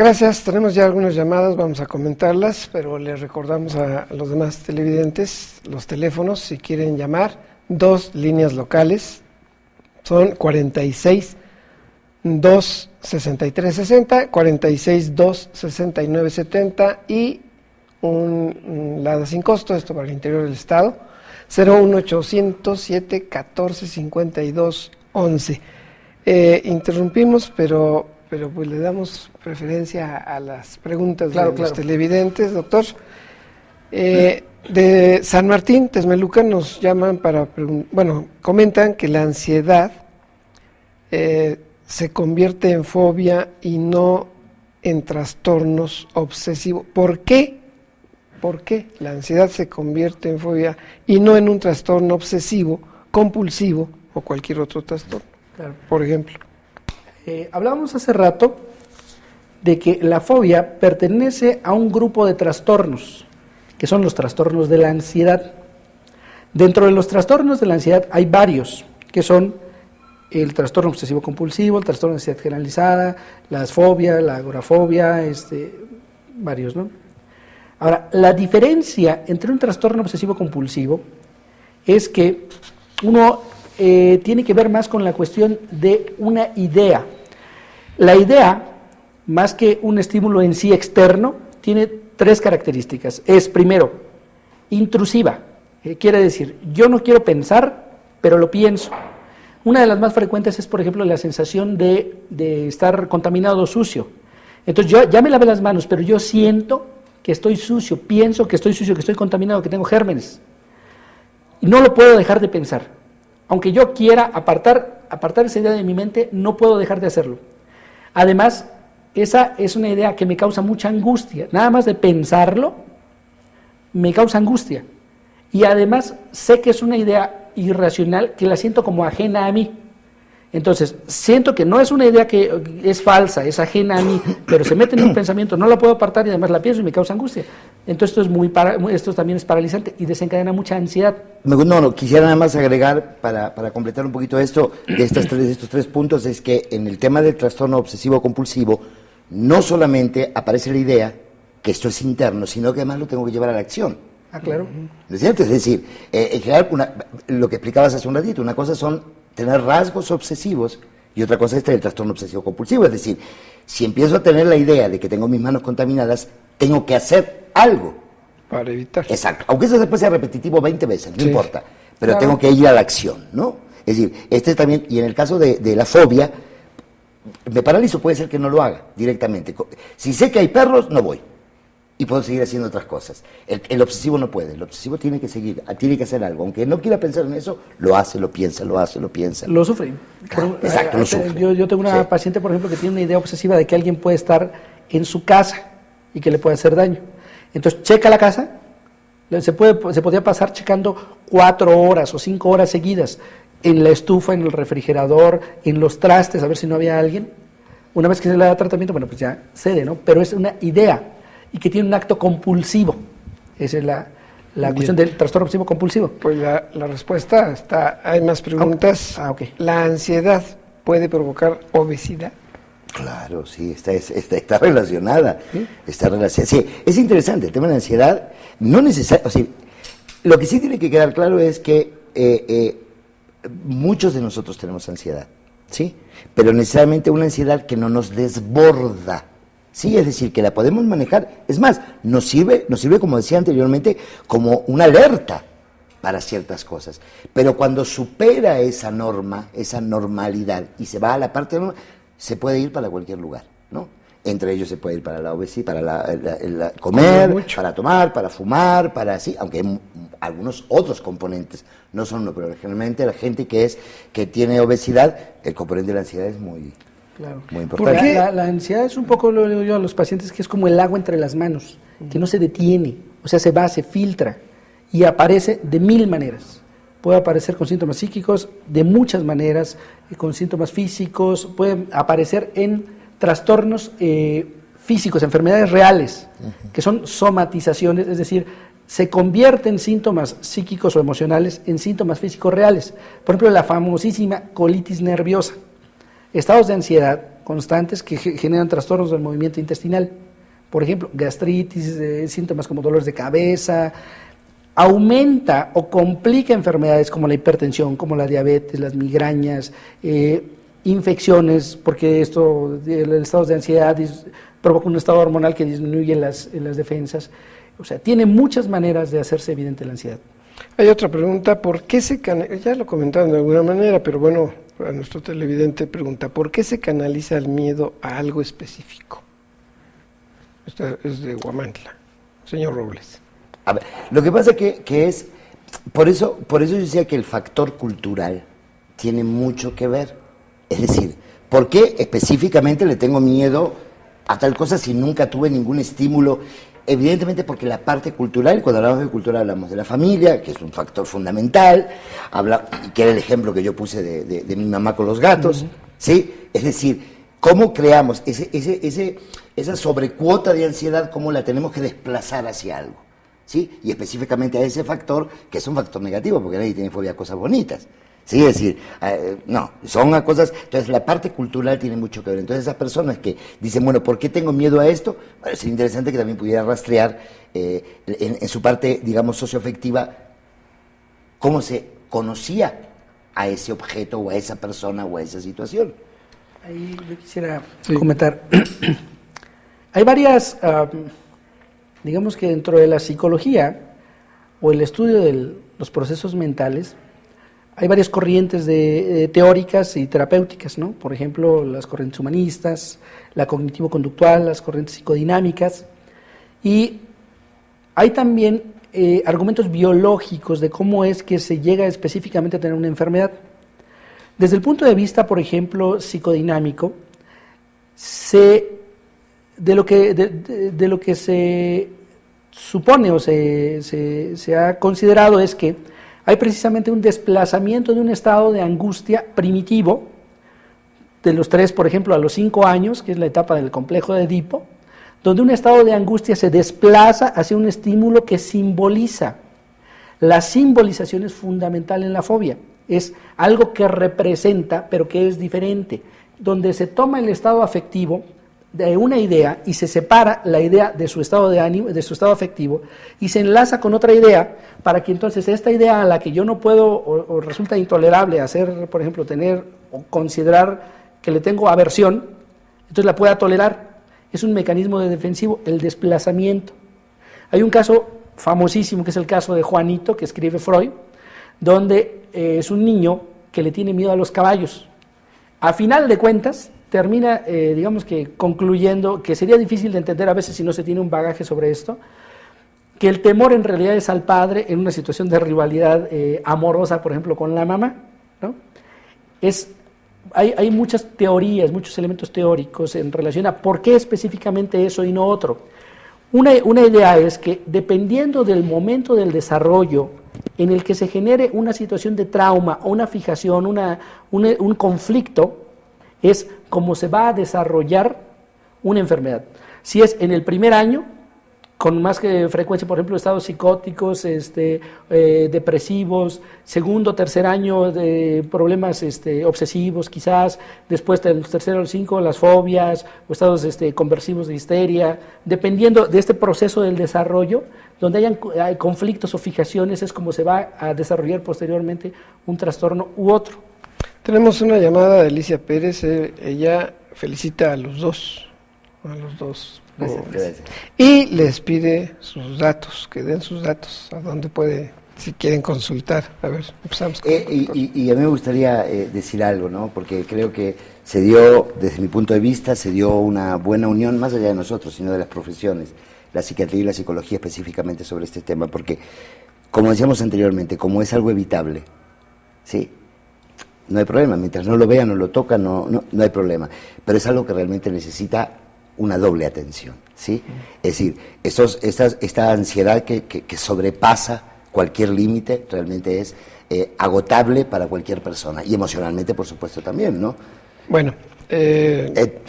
Gracias, tenemos ya algunas llamadas, vamos a comentarlas, pero les recordamos a los demás televidentes los teléfonos, si quieren llamar, 2 líneas locales, son 46 2 63 60, 46 2 69 70 y la sin costo, esto para el interior del estado, 01800 714 52 11. Interrumpimos, pero pues le damos preferencia a las preguntas de los televidentes, doctor. De San Martín, Texmelucan, nos llaman comentan que la ansiedad se convierte en fobia y no en trastornos obsesivos. ¿Por qué? ¿Por qué la ansiedad se convierte en fobia y no en un trastorno obsesivo, compulsivo o cualquier otro trastorno? Claro. Por ejemplo. Hablábamos hace rato de que la fobia pertenece a un grupo de trastornos, que son los trastornos de la ansiedad. Dentro de los trastornos de la ansiedad hay varios, que son el trastorno obsesivo compulsivo, el trastorno de ansiedad generalizada, la fobia, la agorafobia, varios, ¿no? Ahora, la diferencia entre un trastorno obsesivo compulsivo es que uno tiene que ver más con la cuestión de una idea. La idea, más que un estímulo en sí externo, tiene 3 características. Es, primero, intrusiva. Quiere decir, yo no quiero pensar, pero lo pienso. Una de las más frecuentes es, por ejemplo, la sensación de estar contaminado o sucio. Entonces, yo ya me lavé las manos, pero yo siento que estoy sucio, pienso que estoy sucio, que estoy contaminado, que tengo gérmenes. Y no lo puedo dejar de pensar. Aunque yo quiera apartar esa idea de mi mente, no puedo dejar de hacerlo. Además, esa es una idea que me causa mucha angustia. Nada más de pensarlo, me causa angustia. Y además, sé que es una idea irracional que la siento como ajena a mí. Entonces, siento que no es una idea que es falsa, es ajena a mí, pero se mete en un pensamiento, no la puedo apartar y además la pienso y me causa angustia. Entonces, esto también es paralizante y desencadena mucha ansiedad. No, quisiera nada más agregar, para completar un poquito esto, de estos 3 puntos, es que en el tema del trastorno obsesivo-compulsivo, no solamente aparece la idea que esto es interno, sino que además lo tengo que llevar a la acción. Ah, claro. ¿No es cierto? Es decir, en general, lo que explicabas hace un ratito, una cosa son tener rasgos obsesivos y otra cosa es tener el trastorno obsesivo-compulsivo. Es decir, si empiezo a tener la idea de que tengo mis manos contaminadas, tengo que hacer algo. Para evitar. Exacto. Aunque eso después sea repetitivo 20 veces, no importa. Pero claro, tengo que ir a la acción, ¿no? Es decir, también, y en el caso de la fobia, me paralizo, puede ser que no lo haga directamente. Si sé que hay perros, no voy. Y puedo seguir haciendo otras cosas. El obsesivo no puede, el obsesivo tiene que seguir, tiene que hacer algo. Aunque no quiera pensar en eso, lo hace, lo piensa, lo hace, lo piensa. Lo sufre. Exacto, lo sufre. Yo tengo una paciente, por ejemplo, que tiene una idea obsesiva de que alguien puede estar en su casa y que le puede hacer daño. Entonces, checa la casa, se podía pasar checando 4 horas o 5 horas seguidas en la estufa, en el refrigerador, en los trastes, a ver si no había alguien. Una vez que se le da tratamiento, bueno, pues ya cede, ¿no? Pero es una idea y que tiene un acto compulsivo. Esa es la cuestión del trastorno obsesivo compulsivo. Pues la respuesta está, hay más preguntas. Okay. ¿La ansiedad puede provocar obesidad? Claro, sí, está relacionada. ¿Sí? Está relacionada. Sí, es interesante el tema de la ansiedad. No necesariamente, o sea, lo que sí tiene que quedar claro es que muchos de nosotros tenemos ansiedad, ¿sí? Pero necesariamente una ansiedad que no nos desborda. Sí, es decir, que la podemos manejar. Es más, nos sirve, como decía anteriormente, como una alerta para ciertas cosas. Pero cuando supera esa norma, esa normalidad, y se va a la parte normal, se puede ir para cualquier lugar, ¿no? Entre ellos se puede ir para la obesidad, para comer, para tomar, para fumar, para así, aunque hay algunos otros componentes, no son uno, pero generalmente la gente que tiene obesidad, el componente de la ansiedad es muy... Claro. Muy importante. Porque la ansiedad es un poco, lo digo yo a los pacientes, que es como el agua entre las manos, que no se detiene, o sea, se va, se filtra y aparece de 1000 maneras. Puede aparecer con síntomas psíquicos de muchas maneras, con síntomas físicos, puede aparecer en trastornos físicos, enfermedades reales, que son somatizaciones, es decir, se convierten síntomas psíquicos o emocionales en síntomas físicos reales. Por ejemplo, la famosísima colitis nerviosa. Estados de ansiedad constantes que generan trastornos del movimiento intestinal. Por ejemplo, gastritis, síntomas como dolores de cabeza, aumenta o complica enfermedades como la hipertensión, como la diabetes, las migrañas, infecciones, porque el estado de ansiedad provoca un estado hormonal que disminuye las defensas. O sea, tiene muchas maneras de hacerse evidente la ansiedad. Hay otra pregunta, ¿por qué ya lo comentaron de alguna manera, pero bueno, a nuestro televidente pregunta, ¿por qué se canaliza el miedo a algo específico? Esta es de Huamantla, señor Robles. A ver, lo que pasa que es, por eso yo decía que el factor cultural tiene mucho que ver. Es decir, ¿por qué específicamente le tengo miedo a tal cosa si nunca tuve ningún estímulo? Evidentemente porque la parte cultural, cuando hablamos de cultura hablamos de la familia, que es un factor fundamental, que era el ejemplo que yo puse de mi mamá con los gatos, ¿sí? Es decir, ¿cómo creamos esa sobrecuota de ansiedad, cómo la tenemos que desplazar hacia algo? ¿Sí? Y específicamente a ese factor, que es un factor negativo, porque nadie tiene fobia a cosas bonitas. ¿Sí? Es decir, no, son a cosas. Entonces, la parte cultural tiene mucho que ver. Entonces, esas personas que dicen, bueno, ¿por qué tengo miedo a esto? Bueno, sería interesante que también pudiera rastrear en su parte, digamos, socioafectiva, cómo se conocía a ese objeto, o a esa persona, o a esa situación. Ahí yo quisiera comentar. Hay varias. Digamos que dentro de la psicología o el estudio de los procesos mentales, hay varias corrientes teóricas y terapéuticas, ¿no? Por ejemplo, las corrientes humanistas, la cognitivo-conductual, las corrientes psicodinámicas, y hay también argumentos biológicos de cómo es que se llega específicamente a tener una enfermedad. Desde el punto de vista, por ejemplo, psicodinámico, de lo que se supone o se ha considerado es que hay precisamente un desplazamiento de un estado de angustia primitivo, de los 3, por ejemplo, a los 5 años, que es la etapa del complejo de Edipo, donde un estado de angustia se desplaza hacia un estímulo que simboliza. La simbolización es fundamental en la fobia, es algo que representa, pero que es diferente, donde se toma el estado afectivo de una idea y se separa la idea de su estado de ánimo, de su estado afectivo, y se enlaza con otra idea para que entonces esta idea a la que yo no puedo o resulta intolerable hacer, por ejemplo, tener o considerar que le tengo aversión, entonces la pueda tolerar. Es un mecanismo defensivo, el desplazamiento. Hay un caso famosísimo que es el caso de Juanito, que escribe Freud, donde es un niño que le tiene miedo a los caballos. A final de cuentas, termina, digamos que concluyendo, que sería difícil de entender a veces si no se tiene un bagaje sobre esto, que el temor en realidad es al padre en una situación de rivalidad amorosa, por ejemplo, con la mamá, ¿no? Hay muchas teorías, muchos elementos teóricos en relación a por qué específicamente eso y no otro. Una idea es que dependiendo del momento del desarrollo en el que se genere una situación de trauma o una fijación, un conflicto, es como se va a desarrollar una enfermedad. Si es en el primer año, con más que frecuencia, por ejemplo, estados psicóticos, depresivos, segundo, tercer año de problemas obsesivos quizás, después del tercero al 5 las fobias o estados conversivos de histeria, dependiendo de este proceso del desarrollo, donde hay conflictos o fijaciones, es como se va a desarrollar posteriormente un trastorno u otro. Tenemos una llamada de Alicia Pérez, ella felicita a los dos. Gracias. Y les pide sus datos, que den sus datos, a dónde puede, si quieren consultar. A ver, empezamos. Y a mí me gustaría decir algo, ¿no? Porque creo que se dio, desde mi punto de vista, se dio una buena unión, más allá de nosotros, sino de las profesiones, la psiquiatría y la psicología específicamente sobre este tema, porque, como decíamos anteriormente, como es algo evitable, ¿sí? No hay problema, mientras no lo vea, no lo toca, no hay problema, pero es algo que realmente necesita una doble atención, ¿sí? Es decir, esta ansiedad que sobrepasa cualquier límite realmente es agotable para cualquier persona, y emocionalmente, por supuesto, también, ¿no? Bueno, sí.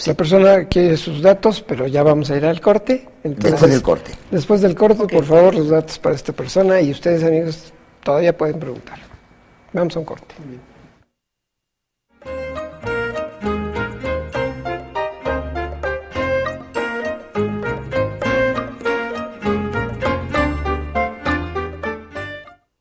La persona quiere sus datos, pero ya vamos a ir al corte. Entonces, Después del corte, okay. Por favor, los datos para esta persona, y ustedes, amigos, todavía pueden preguntar. Vamos a un corte. Muy bien.